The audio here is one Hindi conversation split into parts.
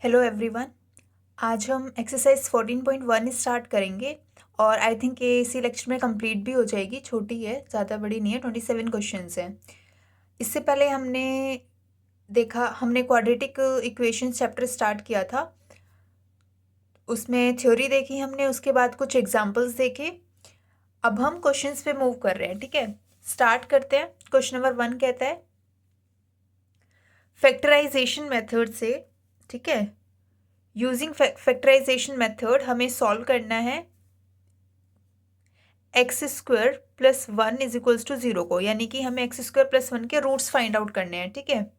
Hello everyone. आज हम एक्सरसाइज 14.1 स्टार्ट करेंगे और आई थिंक ये इसी लेक्चर में कंप्लीट भी हो जाएगी। छोटी है, ज़्यादा बड़ी नहीं है। 27 क्वेश्चंस हैं। इससे पहले हमने क्वाड्रेटिक इक्वेशंस चैप्टर स्टार्ट किया था। उसमें थ्योरी देखी हमने, उसके बाद कुछ एग्जांपल्स देखे। अब हम क्वेश्चंस पे मूव कर रहे हैं। ठीक है, स्टार्ट करते हैं। क्वेश्चन नंबर 1 कहता है फैक्टराइजेशन मेथड से, ठीक है, यूजिंग फैक्टराइजेशन मेथड हमें सॉल्व करना है x square plus 1 is equals to 0 को, यानी कि हमें एक्स स्क्वायर प्लस 1 के रूट्स फाइंड आउट करने हैं। ठीक है,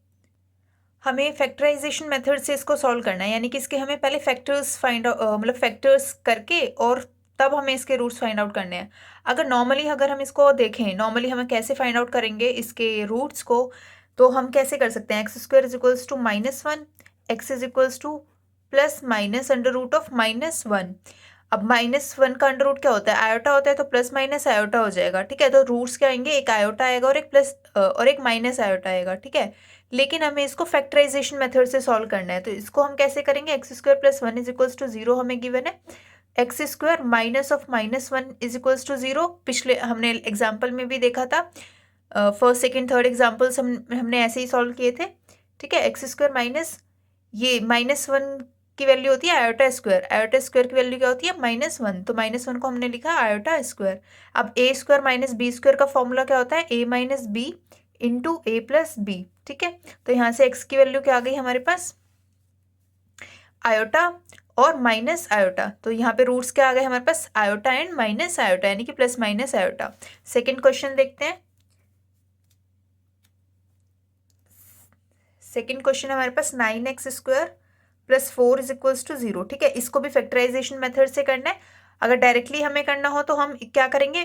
हमें फैक्टराइजेशन मेथड से इसको सॉल्व करना है, यानी कि इसके हमें पहले फैक्टर्स फाइंड मतलब फैक्टर्स करके और तब हमें इसके रूट्स फाइंड आउट करने हैं। अगर हम इसको देखें, नॉर्मली हमें कैसे फाइंड आउट करेंगे इसके रूट्स को, तो हम कैसे कर सकते हैं, x square is equals to -1, x is equals to plus minus under root of -1। अब -1 का अंडर रूट क्या होता है, आयोटा होता है, तो प्लस माइनस आयोटा हो जाएगा। ठीक है, तो रूट्स क्या आएंगे, एक आयोटा आएगा और एक प्लस और एक माइनस आयोटा आएगा। ठीक है, लेकिन हमें इसको फैक्टराइजेशन मेथड से सॉल्व करना है, तो इसको हम कैसे करेंगे, x square plus 1 is equals to 0 हमें गिवन है, x square minus of -1 is equals to 0। पिछले हमने एग्जाम्पल में भी देखा था, फर्स्ट सेकेंड थर्ड एग्जाम्पल्स हमने ऐसे ही सॉल्व किए थे। ठीक है, एक्स स्क्वायर माइनस ये -1 की वैल्यू होती है आयोटा स्क्वायर, आयोटा स्क्वायर की वैल्यू क्या होती है -1, तो -1 को हमने लिखा आयोटा स्क्वायर। अब ए स्क्वायर माइनस बी स्क्वायर का फॉर्मूला क्या होता है, ए माइनस बी इंटू ए प्लस बी। ठीक है, तो यहाँ से एक्स की वैल्यू क्या आ गई हमारे पास, आयोटा और माइनस आयोटा, तो यहाँ पे रूट्स क्या आ गए हमारे पास, आयोटा एंड माइनस आयोटा, यानी कि plus minus iota. Second question देखते हैं। सेकेंड क्वेश्चन हमारे पास 9x square plus 4 is equals to 0। ठीक है, इसको भी फैक्टराइजेशन मेथड से करना है। अगर डायरेक्टली हमें करना हो तो हम क्या करेंगे,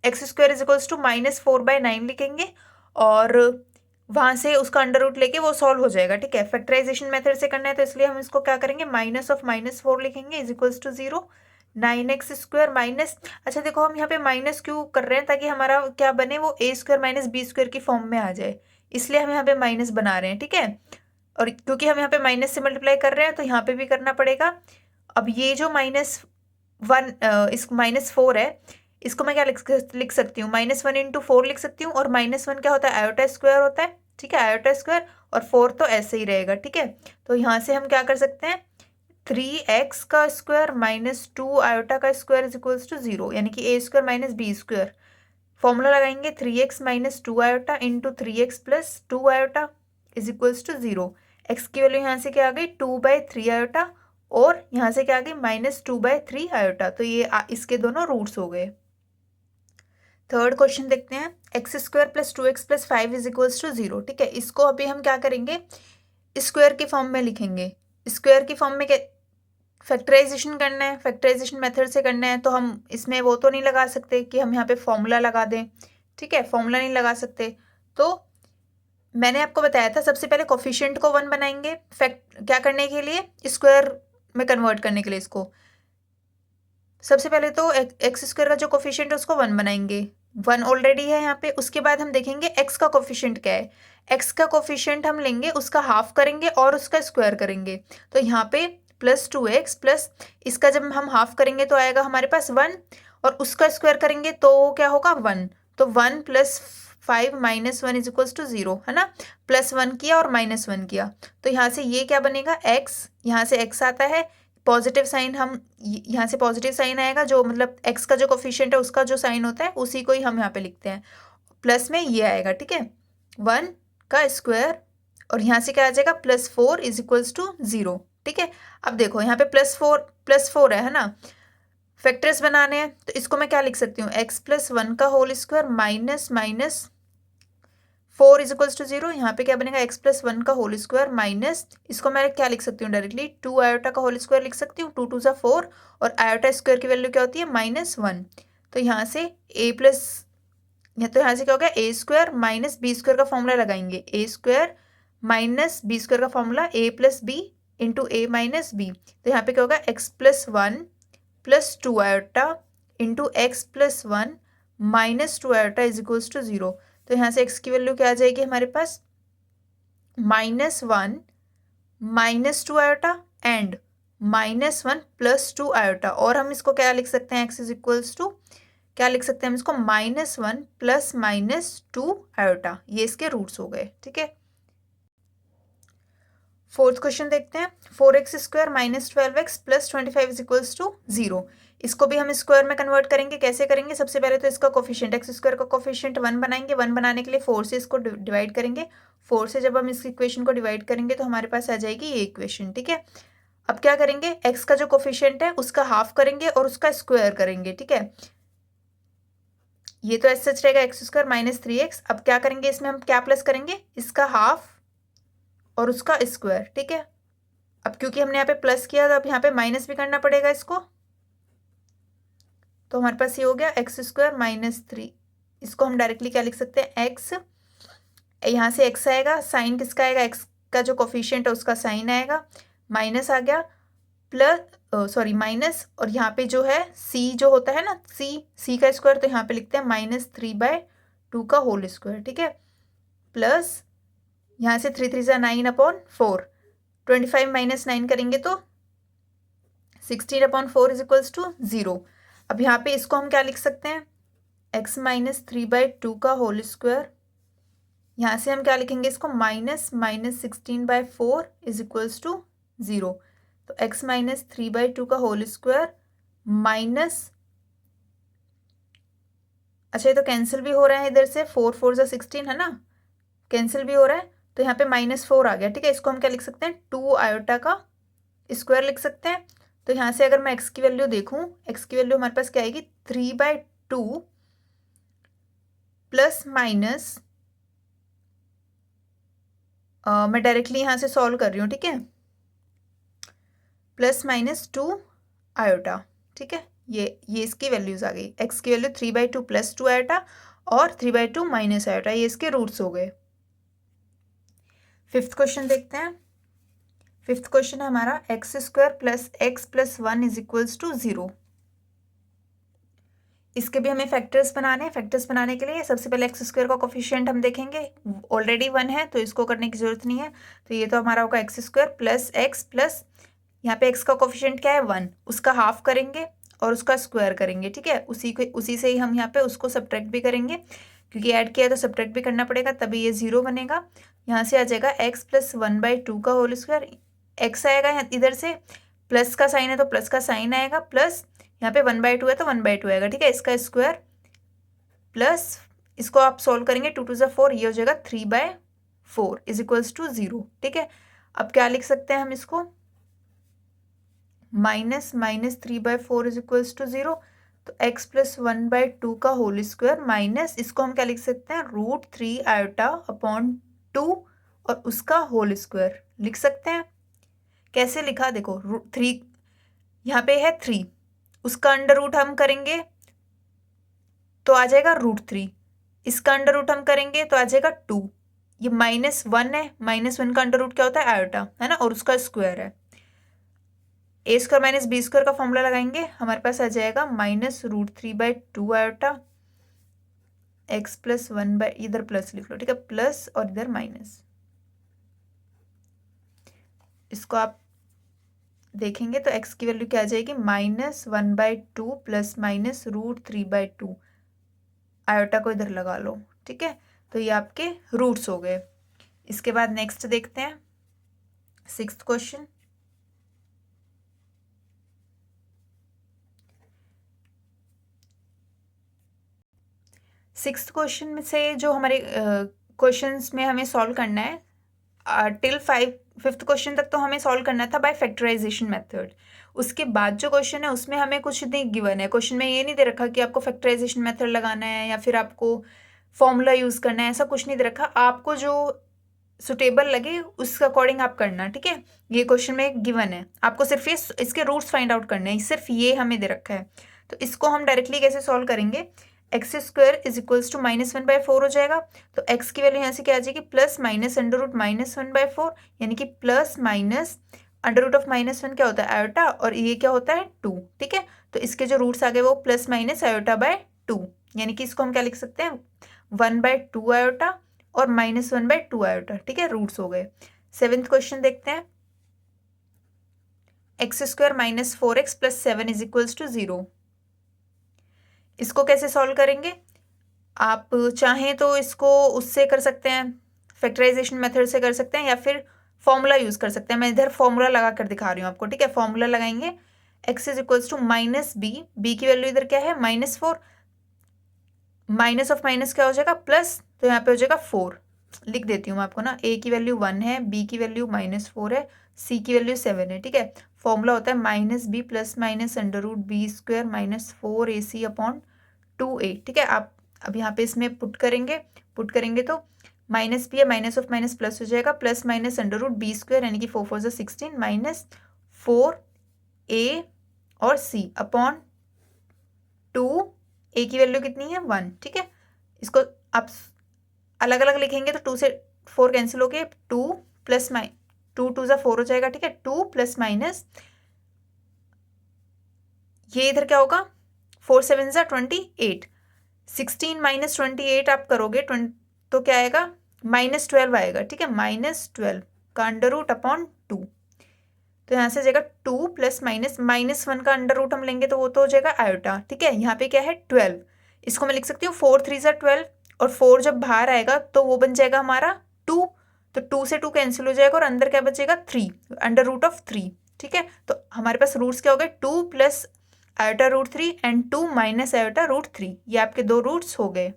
x square is equals to -4/9 लिखेंगे और वहां से उसका अंडर रूट लेके वो सॉल्व हो जाएगा। ठीक है, फैक्टराइजेशन मेथड से करना है तो इसलिए हम इसको क्या करेंगे, माइनस ऑफ -4 लिखेंगे is equals to 0। 9x square minus, अच्छा देखो हम यहाँ पे माइनस क्यों कर रहे हैं, ताकि हमारा क्या बने, वो ए स्क्वायर माइनस बी स्क्वायर की फॉर्म में आ जाए, इसलिए हम यहाँ पे माइनस बना रहे हैं। ठीक है, और क्योंकि हम यहाँ पे माइनस से मल्टीप्लाई कर रहे हैं तो यहाँ पे भी करना पड़ेगा। अब ये जो -1 इस -4 है, इसको मैं क्या लिख सकती हूँ, -1 इंटू 4 लिख सकती हूँ, और -1 क्या होता है, आयोटा स्क्वायर होता है। ठीक है, आयोटा स्क्वायर, और 4 तो ऐसे ही रहेगा। ठीक है, तो यहाँ से हम क्या कर सकते हैं, 3x का स्क्वायर -2 आयोटा का स्क्वायर इज इक्वल्स टू 0, यानी कि A square minus B square. Formula लगाएंगे 3x minus 2 iota into 3x plus 2 iota is equals to 0। X की वैल्यू यहाँ से क्या आ गई, 2/3 आयोटा, और यहाँ से क्या आ गई, -2/3 आयोटा, तो ये इसके दोनों रूट्स हो गए। थर्ड क्वेश्चन देखते हैं, x square plus 2x plus 5 is equals to 0। ठीक है, इसको अभी हम क्या करेंगे, स्क्वायर के फॉर्म में लिखेंगे। स्क्वायर की फॉर्म में फैक्टराइजेशन करना है, फैक्टराइजेशन मेथड से करना है, तो हम इसमें वो तो नहीं लगा सकते कि हम यहाँ पे फॉर्मूला लगा दें। ठीक है, फॉर्मूला नहीं लगा सकते, तो मैंने आपको बताया था सबसे पहले कोफिशिएंट को 1 बनाएंगे, फैक्ट क्या करने के लिए, स्क्वायर में कन्वर्ट करने के लिए। इसको सबसे पहले तो एक्स स्क्वायर का जो कोफिशिएंट है उसको 1 बनाएंगे, 1 ऑलरेडी है यहाँ पे। उसके बाद हम देखेंगे एक्स का कोफिशिएंट क्या है, एक्स का कोफिशिएंट हम लेंगे, उसका हाफ करेंगे और उसका स्क्वायर करेंगे, तो यहाँ पे +2x प्लस इसका जब हम हाफ करेंगे तो आएगा हमारे पास 1, और उसका स्क्वायर करेंगे तो क्या होगा 1, तो 1 + 5 - 1 इज इक्वल्स टू 0, है ना, +1 किया और -1 किया, तो यहाँ से ये क्या बनेगा, x, यहाँ से x आता है, पॉजिटिव साइन, हम यहाँ से पॉजिटिव साइन आएगा, जो मतलब x का जो कोफिशिएंट है उसका जो साइन होता है उसी को ही हम यहाँ पे लिखते हैं, प्लस में ये आएगा। ठीक है, 1 का स्क्वायर, और यहाँ से क्या आ जाएगा, +4 इज इक्वल्स टू 0। ठीक है, अब देखो यहाँ पे +4 है ना, फैक्टर्स बनाने हैं, तो इसको मैं क्या लिख सकती हूँ, x + 1 का whole square minus 4 is equals to 0। यहाँ पे क्या बनेगा, x + 1 का होल स्क्वायर माइनस, इसको मैं क्या लिख सकती हूँ डायरेक्टली, 2 आयोटा का होल स्क्वायर लिख सकती हूँ, 2 × 2 = 4, और आयोटा स्क्वायर की वैल्यू क्या होती है, -1, तो यहाँ से तो यहाँ से क्या हो गया, a square minus B square का फॉर्मूला लगाएंगे, a square minus B square का formula a + b into a minus B, तो यहाँ पे क्या होगा, x + 1 + 2 iota into x + 1 -2 iota is equals to 0, तो यहाँ से x की वैल्यू क्या आ जाएगी हमारे पास, -1 -2 आयोटा एंड -1 + 2 आयोटा, और हम इसको क्या लिख सकते हैं, x इज इक्वल्स टू क्या लिख सकते हैं हम इसको, -1 + -2 आयोटा। ये इसके रूट्स हो गए। ठीक है, फोर्थ क्वेश्चन देखते हैं। 4x² - 12x + 25 is equals to 0। इसको भी हम स्क्वायर में कन्वर्ट करेंगे। कैसे करेंगे, सबसे पहले तो इसका कोफिशिएंट x² का कोफिशिएंट 1 बनाएंगे। 1 बनाने के लिए 4 से इसको डिवाइड करेंगे। 4 से जब हम इस इक्वेशन को डिवाइड करेंगे तो हमारे पास आ जाएगी ये इक्वेशन। ठीक है, अब क्या करेंगे, x का जो कोफिशिएंट है उसका हाफ करेंगे और उसका स्क्वायर करेंगे। ठीक है, ये तो ऐसे सच रहेगा x² - 3x। अब क्या करेंगे, इसमें हम क्या प्लस करेंगे, इसका हाफ और उसका स्क्वायर। ठीक है, अब क्योंकि हमने यहाँ पे प्लस किया तो अब यहाँ पे माइनस भी करना पड़ेगा इसको, तो हमारे पास ये हो गया x² - 3। इसको हम डायरेक्टली क्या लिख सकते हैं, x, यहाँ से x आएगा, साइन किसका आएगा, x का जो कोफिशिएंट है उसका साइन आएगा, माइनस आ गया, प्लस सॉरी माइनस, और यहाँ पे जो है c जो होता है ना, c का स्क्वायर, तो यहाँ पे लिखते हैं -3/2 का होल स्क्वायर। ठीक है, प्लस यहाँ से 3 3 9/4, 25 - 9 करेंगे तो 16/4 इज इक्वल्स टू 0। अब यहाँ पे इसको हम क्या लिख सकते हैं, x - 3/2 का होल स्क्वायर, यहाँ से हम क्या लिखेंगे इसको, -16/4 इज इक्वल्स टू 0। तो x - 3/2 का होल स्क्वायर माइनस, अच्छा ये तो कैंसिल भी हो रहा है इधर से, 4 4 = 16 है ना, कैंसिल भी हो रहा है, तो यहाँ पे -4 आ गया। ठीक है, इसको हम क्या लिख सकते हैं, 2 आयोटा का स्क्वायर लिख सकते हैं। तो यहाँ से अगर मैं x की वैल्यू देखूँ, x की वैल्यू हमारे पास क्या आएगी, 3/2 प्लस माइनस, मैं डायरेक्टली यहाँ से सॉल्व कर रही हूँ। ठीक है, +-2 आयोटा। ठीक है, ये इसकी वैल्यूज आ गई, x की वैल्यू 3/2 + 2 आयोटा और 3/2 - आयोटा, ये इसके रूट्स हो गए। फिफ्थ क्वेश्चन देखते हैं। फिफ्थ क्वेश्चन है हमारा, x² + x + 1 is equals to 0। इसके भी हमें फैक्टर्स बनाने हैं। फैक्टर्स बनाने के लिए सबसे पहले x² का कोफिशिएंट हम देखेंगे, ऑलरेडी 1 है तो इसको करने की जरूरत नहीं है, तो ये तो हमारा होगा x² + x प्लस, यहाँ पे x का कोफिशिएंट क्या है 1, उसका हाफ करेंगे और उसका स्क्वायर करेंगे। ठीक है, उसी से ही हम यहाँ पे उसको सब्ट्रैक्ट भी करेंगे, क्योंकि ऐड किया है तो सब्ट्रैक्ट भी करना पड़ेगा, तभी ये 0 बनेगा। यहाँ से आ जाएगा x + 1/2 का होल स्क्वायर, x आएगा इधर से, प्लस का साइन है तो प्लस का साइन आएगा, प्लस यहाँ पे 1/2 है तो 1/2 आएगा। ठीक है, इसका स्क्वायर प्लस, इसको आप सोल्व करेंगे, 2 2 = 4, ये हो जाएगा 3/4 इज इक्वल्स टू 0। ठीक है, अब क्या लिख सकते हैं हम इसको, -3/4 इज इक्वल्स टू 0। तो x + 1/2 का होल स्क्वायर माइनस, इसको हम क्या लिख सकते हैं, √3 आयोटा अपॉन 2 और उसका होल स्क्वायर लिख सकते हैं। कैसे लिखा, देखो √3 यहाँ पे है 3, उसका अंडर रूट हम करेंगे तो आ जाएगा √3, इसका अंडर रूट हम करेंगे तो आ जाएगा 2, ये -1 है, -1 का अंडर रूट क्या होता है, आयोटा है ना, और उसका स्क्वायर है। a² - b² का फॉर्मूला लगाएंगे, हमारे पास आ जाएगा -√3/2 आयोटा x + 1, इधर प्लस लिख लो। ठीक है, प्लस और इधर माइनस, इसको आप देखेंगे तो x की वैल्यू क्या आ जाएगी, -1/2 प्लस माइनस √3/2, आयोटा को इधर लगा लो। ठीक है, तो ये आपके रूट्स हो गए। इसके बाद नेक्स्ट देखते हैं, सिक्स्थ क्वेश्चन। सिक्स्थ क्वेश्चन में से जो हमारे क्वेश्चंस में हमें सॉल्व करना है, टिल फिफ्थ क्वेश्चन तक तो हमें सॉल्व करना था बाय फैक्टराइजेशन मेथड। उसके बाद जो क्वेश्चन है उसमें हमें कुछ नहीं गिवन है, क्वेश्चन में ये नहीं दे रखा कि आपको फैक्टराइजेशन मेथड लगाना है या फिर आपको फॉर्मूला यूज़ करना है, ऐसा कुछ नहीं दे रखा। आपको जो सुटेबल लगे उसके अकॉर्डिंग आप करना। ठीक है, ये क्वेश्चन में गिवन है, आपको सिर्फ ये इसके रूट्स फाइंड आउट करने हैं, सिर्फ ये हमें दे रखा है। तो इसको हम डायरेक्टली कैसे सॉल्व करेंगे, x² इज इक्वल्स टू -1/4 हो जाएगा, तो x की वैल्यू यहाँ से क्या आ जाएगी, प्लस माइनस अंडर रूट -1/4, यानी कि plus minus under root of -1 क्या होता है, आयोटा, और ये क्या होता है 2। ठीक है, तो इसके जो रूट्स आ गए वो प्लस माइनस आयोटा/2, यानी कि इसको हम क्या लिख सकते हैं, 1/2 आयोटा और -1/2 आयोटा। ठीक है, रूट्स हो गए। सेवेंथ क्वेश्चन देखते हैं, x square minus 4x plus 7 is equals to 0। इसको कैसे सॉल्व करेंगे? आप चाहें तो इसको उससे कर सकते हैं, फैक्टराइजेशन मेथड से कर सकते हैं, या फिर फॉर्मूला यूज कर सकते हैं। मैं इधर फॉर्मूला लगा कर दिखा रही हूँ आपको, ठीक है। फॉर्मूला लगाएंगे, x is equals to minus B की वैल्यू इधर क्या है -4, माइनस ऑफ माइनस क्या हो जाएगा प्लस, तो यहाँ पे हो जाएगा 4। लिख देती हूँ मैं आपको ना, a की वैल्यू 1 है, b की वैल्यू -4 है, c की वैल्यू 7 है, ठीक है। फॉर्मूला होता है -b plus minus under root B square minus 4ac upon 2a, ठीक है। आप अब यहाँ पे इसमें पुट करेंगे तो माइनस बी है, माइनस ऑफ माइनस प्लस हो जाएगा, plus minus under root B square यानी कि 4 4 16 माइनस 4a और c अपॉन 2a की वैल्यू कितनी है 1, ठीक है। इसको आप अलग अलग लिखेंगे तो 2 से 4 कैंसिल हो गए, 2 प्लस 2 2 ज़ा 4 हो जाएगा, ठीक है। 2 प्लस माइनस ये इधर क्या होगा, 4 7 ज़ा 28, 16 माइनस 28 आप करोगे तो क्या आएगा, -12 आएगा, ठीक है। -12 का अंडर रूट अपॉन 2, तो यहाँ से जाएगा 2 प्लस माइनस -1 का अंडर रूट हम लेंगे तो वो तो हो जाएगा आयोटा, ठीक है। यहाँ पे क्या है 12, इसको मैं लिख सकती हूँ 4 3 ज़ा 12, और 4 जब बाहर आएगा तो वो बन जाएगा हमारा 2, तो 2 से 2 कैंसिल हो जाएगा और अंदर क्या बचेगा 3, अंडर रूट ऑफ 3, ठीक है। तो हमारे पास रूट्स क्या हो गए, 2 plus iota root 3 and 2 minus iota root 3, ये आपके दो रूट्स हो गए।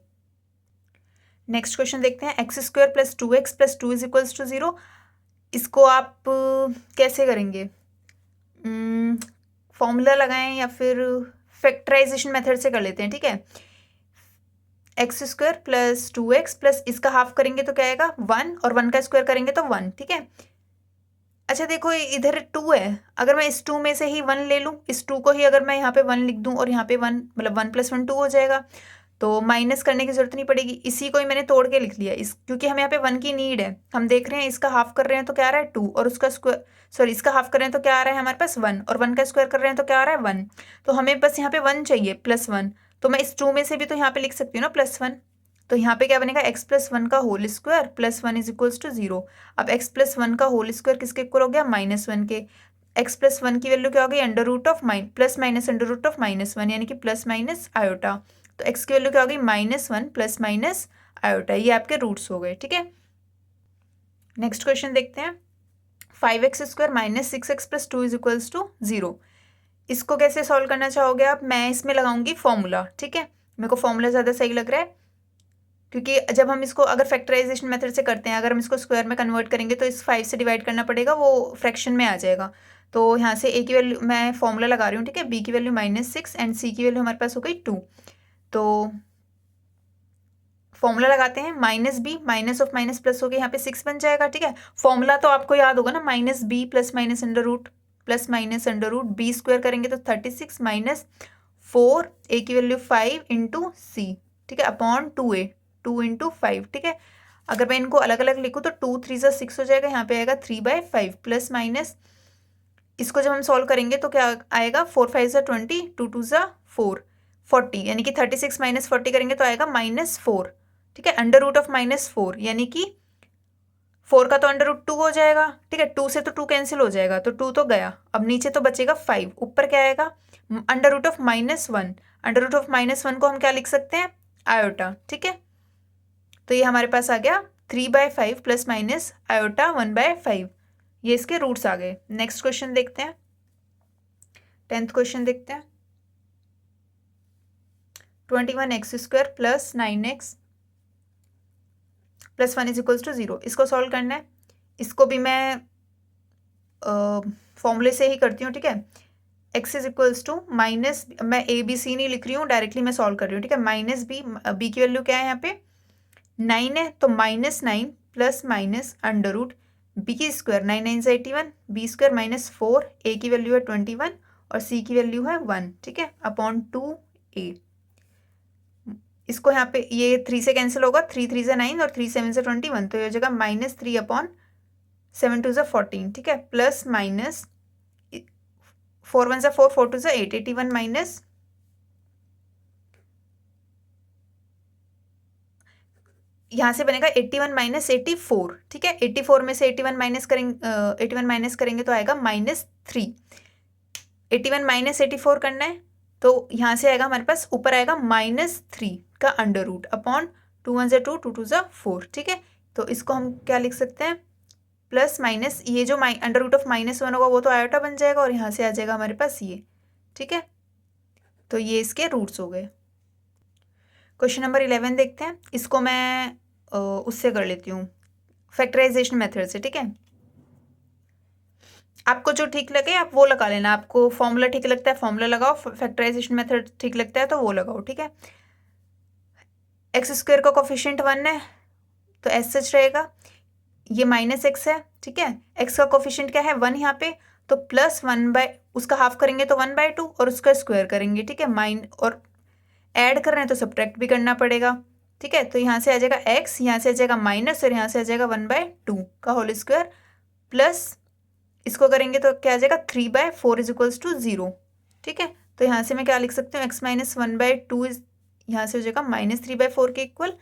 नेक्स्ट क्वेश्चन देखते हैं, x square plus 2x plus 2 is equals to 0। इसको आप कैसे करेंगे, फॉर्मूला लगाएं या फिर फैक्टराइजेशन मेथड से कर लेते हैं, ठीक है। X square plus 2x plus इसका हाफ करेंगे तो क्या आएगा 1, और 1 का स्क्वायर करेंगे तो 1, ठीक है। अच्छा देखो इधर 2 है, अगर मैं इस 2 में से ही 1 ले लूँ, इस 2 को ही अगर मैं यहाँ पे 1 लिख दूँ और यहाँ पे 1 मतलब 1 + 1 2 हो जाएगा, तो माइनस करने की जरूरत नहीं पड़ेगी। इसी को ही मैंने तोड़ के लिख लिया, इस क्योंकि हमें यहाँ पे 1 की नीड है। हम देख रहे हैं इसका हाफ कर रहे हैं तो क्या आ रहा है 2, और उसका स्क्वायर सॉरी इसका हाफ कर रहे हैं तो क्या आ रहा है हमारे पास 1, और 1 का स्क्वायर कर रहे हैं तो क्या आ रहा है 1, तो हमें बस यहाँ पे 1 चाहिए +1, तो मैं इस 2 में से भी तो यहाँ पे लिख सकती हूँ ना +1, तो यहाँ पे क्या बनेगा x + 1 का whole square plus 1 is equals to 0। अब x + 1 का होल स्क्वायर किसके इक्वल हो गया, -1 के। x + 1 की वैल्यू क्या हो गई, under root of plus minus under root of -1 यानी कि प्लस माइनस आयोटा, तो x की वैल्यू क्या हो गई -1 प्लस माइनस आयोटा, ये आपके रूट्स हो गए, ठीक है। नेक्स्ट क्वेश्चन देखते हैं, 5x² minus 6x plus 2 is equals to 0। इसको कैसे सॉल्व करना चाहोगे आप, मैं इसमें लगाऊंगी फॉर्मूला, ठीक है। मेरे को फॉर्मूला ज़्यादा सही लग रहा है, क्योंकि जब हम इसको अगर फैक्टराइजेशन मेथड से करते हैं, अगर हम इसको स्क्वायर में कन्वर्ट करेंगे तो इस 5 से डिवाइड करना पड़ेगा, वो फ्रैक्शन में आ जाएगा। तो यहाँ से a की वैल्यू मैं फॉर्मूला लगा रही हूँ, ठीक है। b की वैल्यू -6 एंड c की वैल्यू हमारे पास हो गई 2, तो फॉर्मूला लगाते हैं, -b minus of minus plus हो गया, यहाँ पे 6 बन जाएगा, ठीक है। फॉर्मूला तो आपको याद होगा ना, -b plus minus under root plus minus under root b square करेंगे तो 36 माइनस 4 a की वैल्यू 5 इंटू c, ठीक है, अपॉन 2a 2 इंटू 5, ठीक है। अगर मैं इनको अलग अलग लिखूँ तो 2 3 ज़ा 6 हो जाएगा, यहाँ पे आएगा 3/5 प्लस माइनस, इसको जब हम सॉल्व करेंगे तो क्या आएगा 4 5 ज़ा 20 2 2 ज़ा 4 40, यानी कि 36 माइनस 40 करेंगे तो आएगा -4, ठीक है। अंडर रूट ऑफ -4 यानी कि 4 का तो अंडर रूट 2 हो जाएगा, ठीक है। 2 से तो 2 कैंसिल हो जाएगा, तो 2 तो गया, अब नीचे तो बचेगा 5, ऊपर क्या आएगा under root of -1, under root of -1 को हम क्या लिख सकते हैं आयोटा, ठीक है। तो ये हमारे पास आ गया 3/5 प्लस माइनस आयोटा 1/5, ये इसके रूट्स आ गए। नेक्स्ट क्वेश्चन देखते हैं, 10th क्वेश्चन देखते हैं, 21x² plus 9x plus 1 is equals to 0। इसको सॉल्व करना है, इसको भी मैं फॉर्मूले से ही करती हूँ, ठीक है। x is equals to minus, मैं ABC नहीं लिख रही हूँ, डायरेक्टली मैं सॉल्व कर रही हूँ, ठीक है। -b की वैल्यू क्या है यहाँ पे 9 है, तो -9 plus minus under root b square 9 9 = 81, b square -4, a की वैल्यू है 21 और c की वैल्यू है 1, ठीक है, अपॉन 2a। इसको यहाँ पे ये 3 से कैंसिल होगा, 3 3 ज़ा 9 और 3 7 ज़ा 21, तो ये हो जाएगा -3 अपॉन 7 2 ज़ा 14, ठीक है, प्लस माइनस 4 1 ज़ा 4 4 2 ज़ा 8 81 माइनस, यहाँ से बनेगा 81 माइनस 84, ठीक है। 84 में से 81 माइनस करेंगे तो आएगा -3, 81 माइनस 84 करना है, तो यहाँ से आएगा हमारे पास, ऊपर आएगा -3 का अंडर रूट अपॉन 2 1 2 2 2 4, ठीक है। तो इसको हम क्या लिख सकते हैं, प्लस माइनस, ये जो अंडर रूट ऑफ -1 होगा वो तो आयोटा बन जाएगा, और यहाँ से आ जाएगा हमारे पास ये, ठीक है। तो ये इसके रूट्स हो गए। क्वेश्चन नंबर 11 देखते हैं, इसको मैं उससे कर लेती हूँ, फैक्टराइजेशन मेथड से, ठीक है। आपको जो ठीक लगे आप वो लगा लेना, आपको फॉर्मूला ठीक लगता है फॉर्मूला लगाओ, फैक्टराइजेशन मेथड ठीक लगता है तो वो लगाओ, ठीक है। x² का कोफिशिएंट 1 है तो एस सच रहेगा, ये -x है, ठीक है। x का कोफिशिएंट क्या है 1 यहाँ पे, तो +1 उसका हाफ करेंगे तो 1/2 और उसका स्क्वायर करेंगे, ठीक है। और ऐड कर रहे हैं तो सब्ट्रैक्ट भी करना पड़ेगा, ठीक है। तो यहाँ से आ जाएगा x, यहाँ से आ जाएगा माइनस, और यहाँ से आ जाएगा 1/2 का होल स्क्वायर, प्लस इसको करेंगे तो क्या आ जाएगा 3/4 = 0, ठीक है। तो यहाँ से मैं क्या लिख सकती हूँ, x - 1/2 यहाँ से हो जाएगा -3/4 के equal,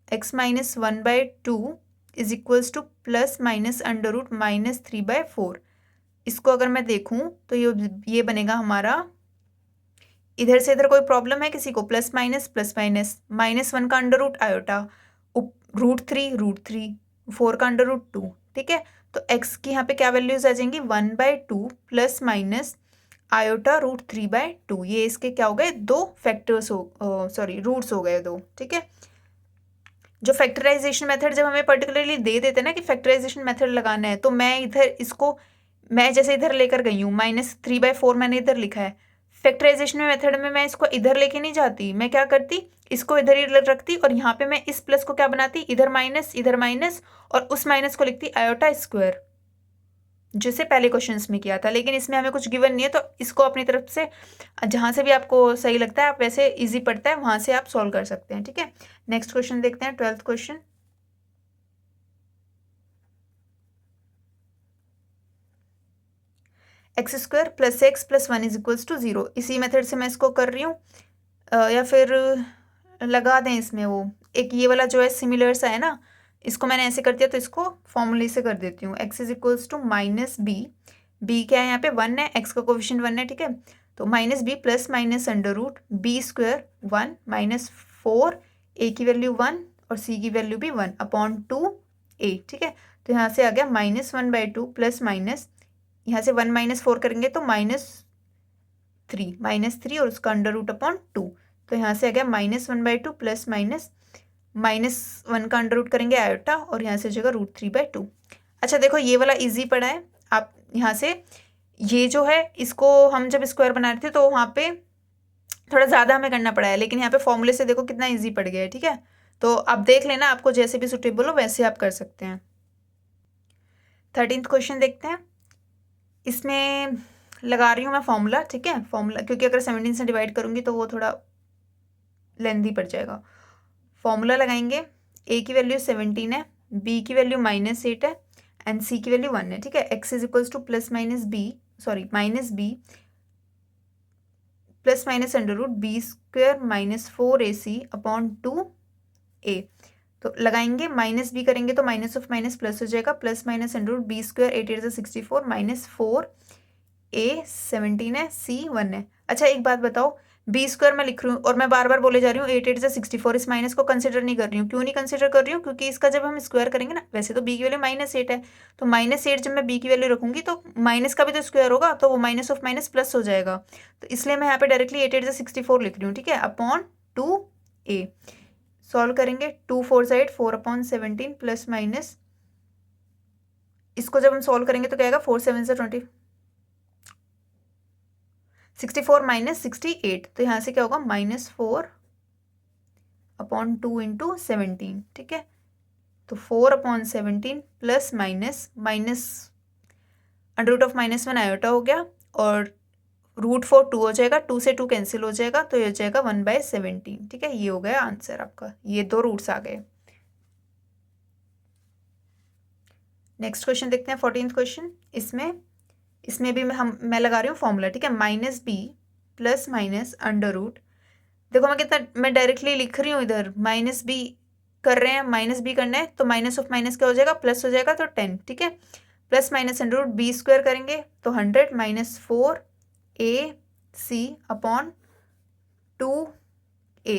x - 1/2 = plus minus under root -3/4। इसको अगर मैं देखूँ तो ये बनेगा हमारा, इधर से इधर कोई प्रॉब्लम है किसी को, प्लस माइनस -1 का अंडर रूट आयोटा, √3 4 का अंडर रूट 2, ठीक है। तो x की यहाँ पे क्या वैल्यूज आ जाएंगी 1/2 प्लस माइनस आयोटा √3/2, ये इसके क्या हो गए, दो फैक्टर्स रूट्स हो गए दो, ठीक है। जो फैक्टराइजेशन मेथड जब हमें पर्टिकुलरली दे देते हैं ना कि फैक्टराइजेशन मेथड लगाना है, तो मैं इधर इसको, मैं जैसे इधर लेकर गई हूँ -3/4 मैंने इधर लिखा है, फैक्टराइजेशन मेथड में मैं इसको इधर लेके नहीं जाती, मैं क्या करती, इसको इधर ही रखती, और यहाँ पे मैं इस प्लस को क्या बनाती, इधर माइनस, और उस माइनस को लिखती आयोटा स्क्वायर, जैसे पहले क्वेश्चंस में किया था। लेकिन इसमें हमें कुछ गिवन नहीं है, तो इसको अपनी तरफ से जहाँ से भी आपको सही लगता है, आप वैसे इजी पड़ता है वहाँ से आप सॉल्व कर सकते हैं, ठीक है। नेक्स्ट क्वेश्चन देखते हैं, 12th क्वेश्चन। x² + x + 1 = 0, इसी मेथड से मैं इसको कर रही हूँ, या फिर लगा दें इसमें वो एक ये वाला जो है सिमिलर सा है ना, इसको मैंने ऐसे कर दिया, तो इसको फॉर्मूले से कर देती हूँ। x = -b, b क्या है यहाँ पे 1 है, x का कोफिशिएंट 1 है, ठीक है। तो -b plus minus under root b² 1 -4, a की वैल्यू 1 और c की वैल्यू भी 1 अपॉन 2a, ठीक है। तो यहाँ से आ गया -1/2 प्लस माइनस, यहाँ से 1 - 4 करेंगे तो -3 और उसका अंडर रूट अपॉन 2, तो यहाँ से आ गया -1/2 प्लस -1 का अंडर रूट करेंगे आयोटा, और यहाँ से हो जाएगा √3/2। अच्छा देखो ये वाला इजी पड़ा है, आप यहाँ से ये जो है इसको हम जब स्क्वायर बना रहे थे तो वहाँ पे थोड़ा ज़्यादा हमें करना पड़ा है, लेकिन यहाँ पे फॉर्मूले से देखो कितना इजी पड़ गया है, ठीक है। तो आप देख लेना, आपको जैसे भी सुटेबल हो वैसे आप कर सकते हैं। 13th क्वेश्चन देखते हैं, इसमें लगा रही हूँ मैं फॉर्मूला, ठीक है। फॉर्मूला क्योंकि अगर 17 से डिवाइड करूँगी तो वो थोड़ा लेंथी पड़ जाएगा। फॉर्मूला लगाएंगे, a की वैल्यू 17 है, b की वैल्यू -8 है, एंड c की वैल्यू 1 है, ठीक है। x = -b plus minus under root b² -4ac upon 2a। तो लगाएंगे, -b करेंगे तो माइनस ऑफ माइनस प्लस हो जाएगा, plus minus under root b² 8 8 64 -4a 17 है, c 1 है। अच्छा एक बात बताओ, b² मैं लिख रही हूँ और मैं बार बार बोले जा रही हूँ 8 8 64, इस माइनस को कंसिडर नहीं कर रही हूँ। क्यों नहीं कंसिडर कर रही हूँ, क्योंकि इसका जब हम स्क्वायर करेंगे ना, वैसे तो b की वैल्यू -8 है, तो -8 जब मैं b की वैल्यू रखूंगी तो माइनस का भी तो स्क्वायर होगा, तो वो माइनस ऑफ माइनस प्लस हो जाएगा, तो इसलिए मैं यहाँ पे डायरेक्टली 8 8 64 लिख रही हूँ, ठीक है, अपॉन 2a। सॉल्व करेंगे, 2 4 साइड 4/17 प्लस माइनस, इसको जब हम सॉल्व करेंगे तो क्या आएगा 4 7 20 64 -68, तो यहाँ से क्या होगा -4 अपॉन 2 × 17, ठीक है। तो 4/17 plus minus under root of -1 iota हो गया, और √4 2 हो जाएगा, 2 से 2 कैंसिल हो जाएगा, तो ये हो जाएगा 1/17, ठीक है। ये हो गया आंसर आपका, ये दो रूट्स आ गए। नेक्स्ट क्वेश्चन देखते हैं, 14th क्वेश्चन। इसमें भी मैं लगा रही हूँ फॉर्मूला, ठीक है, -b plus minus under root, देखो मैं डायरेक्टली लिख रही हूँ, इधर -b कर रहे हैं, -b करना है, तो माइनस ऑफ माइनस क्या हो जाएगा, प्लस हो जाएगा, तो 10, ठीक है। Plus minus under root b² करेंगे तो 100 -4 ए सी अपॉन 2a,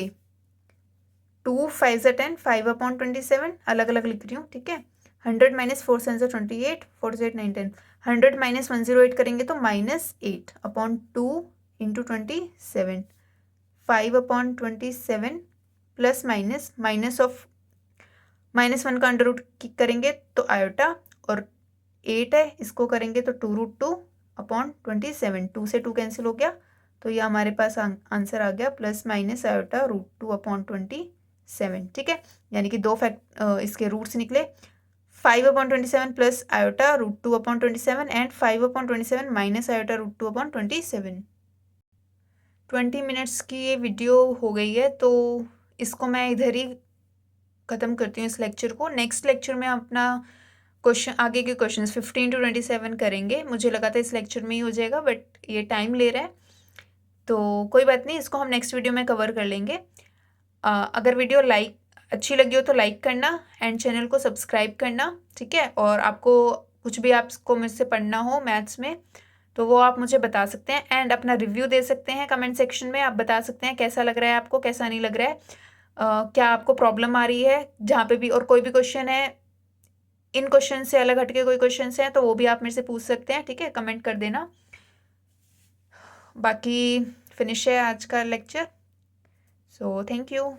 2 5 से 10, 5 अपॉन 27, अलग अलग लिख रही हूँ, ठीक है। 100 माइनस 4 7 से 28, 4 से 8 9 10, 100 माइनस 108 करेंगे तो -8 upon 2 into 27, 5 upon 27 plus minus of -1 का अंडर रूट करेंगे तो आयोटा, और 8 है इसको करेंगे तो 2√2 अपॉन 27, 2 से 2 कैंसिल हो गया, तो ये हमारे पास आंसर आ गया प्लस माइनस आयोटा √2 अपॉन 27, ठीक है। यानी कि दो इसके रूट्स निकले, 5 upon 27 plus iota √2 upon 27 and 5 upon 27 minus iota √2 upon 27। 20 minutes की ये वीडियो हो गई है, तो इसको मैं इधर ही ख़त्म करती हूँ इस लेक्चर को। नेक्स्ट लेक्चर में अपना आगे के क्वेश्चंस 15 to 27 करेंगे। मुझे लगा था इस लेक्चर में ही हो जाएगा, बट ये टाइम ले रहा है, तो कोई बात नहीं, इसको हम नेक्स्ट वीडियो में कवर कर लेंगे। अगर वीडियो अच्छी लगी हो तो लाइक करना एंड चैनल को सब्सक्राइब करना, ठीक है। और आपको कुछ भी आपको मुझसे पढ़ना हो मैथ्स में तो वो आप मुझे बता सकते हैं, एंड अपना रिव्यू दे सकते हैं कमेंट सेक्शन में। आप बता सकते हैं कैसा लग रहा है आपको, कैसा नहीं लग रहा है, क्या आपको प्रॉब्लम आ रही है जहाँ पे भी, और कोई भी क्वेश्चन है, इन क्वेश्चन से अलग हटके कोई क्वेश्चन हैं तो वो भी आप मेरे से पूछ सकते हैं, ठीक है, कमेंट कर देना। बाकी फिनिश है आज का लेक्चर, सो थैंक यू।